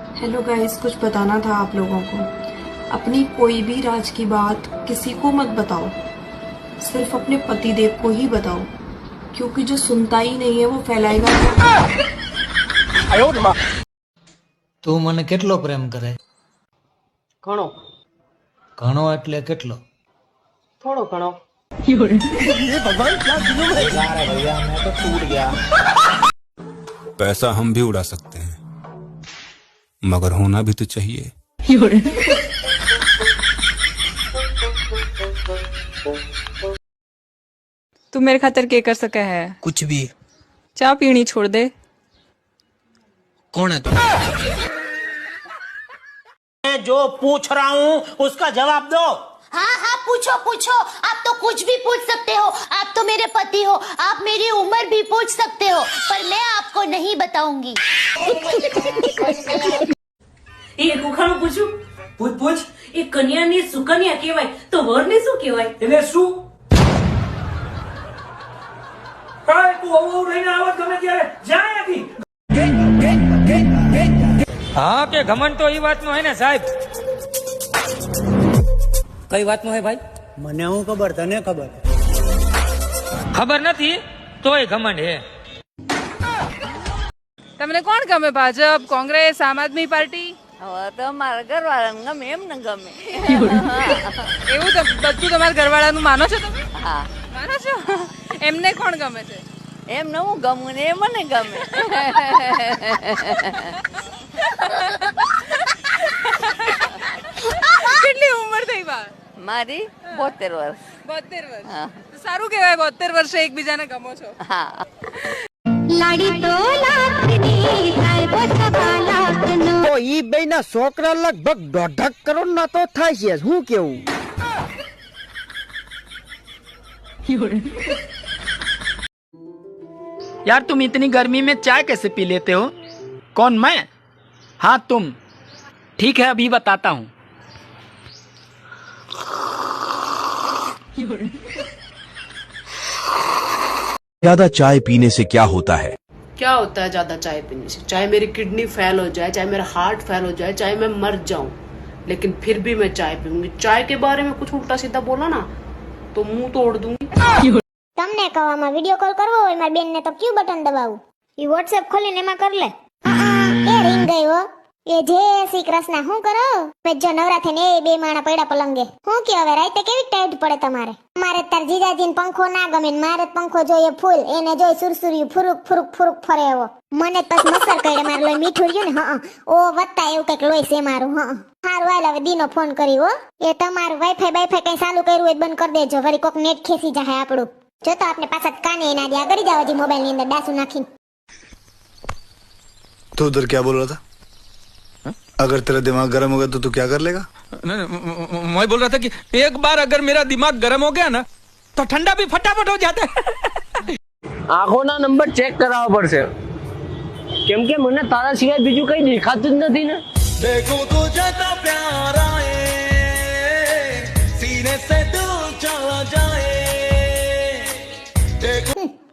Hello guys, कुछ बताना था आप लोगों को। अपनी कोई भी राज की बात किसी को मत बताओ, सिर्फ अपने पति देव को ही बताओ, क्योंकि जो सुनता ही नहीं है वो फैलाएगा। તું મને કેટલો પ્રેમ કરે? ઘણો ઘણો એટલે કેટલો? થોડો ઘણો। पैसा हम भी उड़ा सकते हैं, मगर होना भी तो चाहिए। तू मेरे खातर क्या कर सका है? कुछ भी। चाय पीनी छोड़ दे। कौन है तू? मैं जो पूछ रहा हूँ उसका जवाब दो। हाँ हाँ पूछो पूछो, आप तो कुछ भी पूछ सकते हो। आप तो मेरे पति हो, आप मेरी उम्र भी पूछ सकते हो, पर मैं आपको नहीं बताऊंगी। એક ઉખાણું પૂછું? પૂછ પૂછ। એ કન્યાની સુકન્યા કહેવાય તો વરને શું કહેવાય? એટલે શું? કાય તું આવું લઈને આવત ગમે ત્યારે જાય નથી। હા કે ઘમંડ તો એ વાતનો હે ને સાહેબ? કઈ વાતનો હે ભાઈ? મને હું ખબર, તને ખબર? ખબર નથી તોય ઘમંડ હે। તમને કોણ ગમે? ભાજપ, કોંગ્રેસ, આમ આદમી પાર્ટી? હવે તો મારા ઘરવાળાને ગમે એમ ને ગમે। એવું તો બધું તમારા ઘરવાળાનું માનો છો તમે? હા માનો છો? એમને કોણ ગમે છે? એમને હું ગમું ને એ મને ગમે। કેટલી ઉંમર થઈ બા? મારી 72 વર્ષ। 72 વર્ષ? તો સારું કહેવાય, 72 વર્ષે એકબીજાને ગમો છો। હા લાડી તો લાખની થાય પોસવા લાખનો તો ઈ બેના છોકરા લગભગ 1.5 કરોડ ના તો થાય છે। શું કેવું? यार तुम इतनी गर्मी में चाय कैसे पी लेते हो? कौन, मैं? हाँ तुम। ठीक है अभी बताता हूँ। ज्यादा चाय पीने से क्या होता है? क्या होता है ज्यादा चाय पीने से? चाहे मेरी किडनी फेल हो जाए, चाहे मेरा हार्ट फेल हो जाए, चाहे मैं मर जाऊं, लेकिन फिर भी मैं चाय पीऊंगी। चाय के बारे में कुछ उल्टा सीधा बोला ना तो मुंह तोड़ दूंगी। તમને કહેવામાં વિડિયો કોલ કરવો હોય મારી બેનને તો ક્યુ બટન દબાવું? ઈ WhatsApp ખોલીને એમાં કર લે। એ રિંગ ગઈ હો। એ જય શ્રી કૃષ્ણ। શું કરો? જો નવરા થઈને એ બે માણા પડ્યા પલંગે। શું કે હવે રાતે કેવી ટાઈટ પડે તમારે? મારે તાર જીજાજીને પંખો ના ગમે ને મારે પંખો જોઈએ ફૂલ, એને જોઈ સુરસુરિયું ફુરુક ફુરુક ફુરુક ફરે એવો। મને બસ મસર કરે મારે લોહી મીઠું રહ્યું ને। હા ઓ વત્તા એવું કઈક લોહી છે મારું। હા હારું હાલ હવે દીનો ફોન કરી હો। એ તમારું વાઈફાઈ બાઈફાઈ કઈ ચાલુ કર્યું હોય બંધ કરી દેજો, વળી કોક નેટ ખેંચી જાય આપણું। જો તો આપને પાછા કાને ના દે, આગળ જાવ જી મોબાઈલ ની અંદર ડાસુ નાખીને। तो उधर क्या बोल रहा था? अगर तेरा दिमाग गर्म हो गया तो तू क्या कर लेगा? मैं बोल रहा था कि एक बार अगर मेरा दिमाग गर्म हो गया ना तो ठंडा भी फटाफट हो जाता है। આંખોના નંબર ચેક કરાવવા પડશે, કેમ કે મને તારા સિવાય બીજું કઈ દેખાતું જ નથી ને। देखो तो जता प्यारा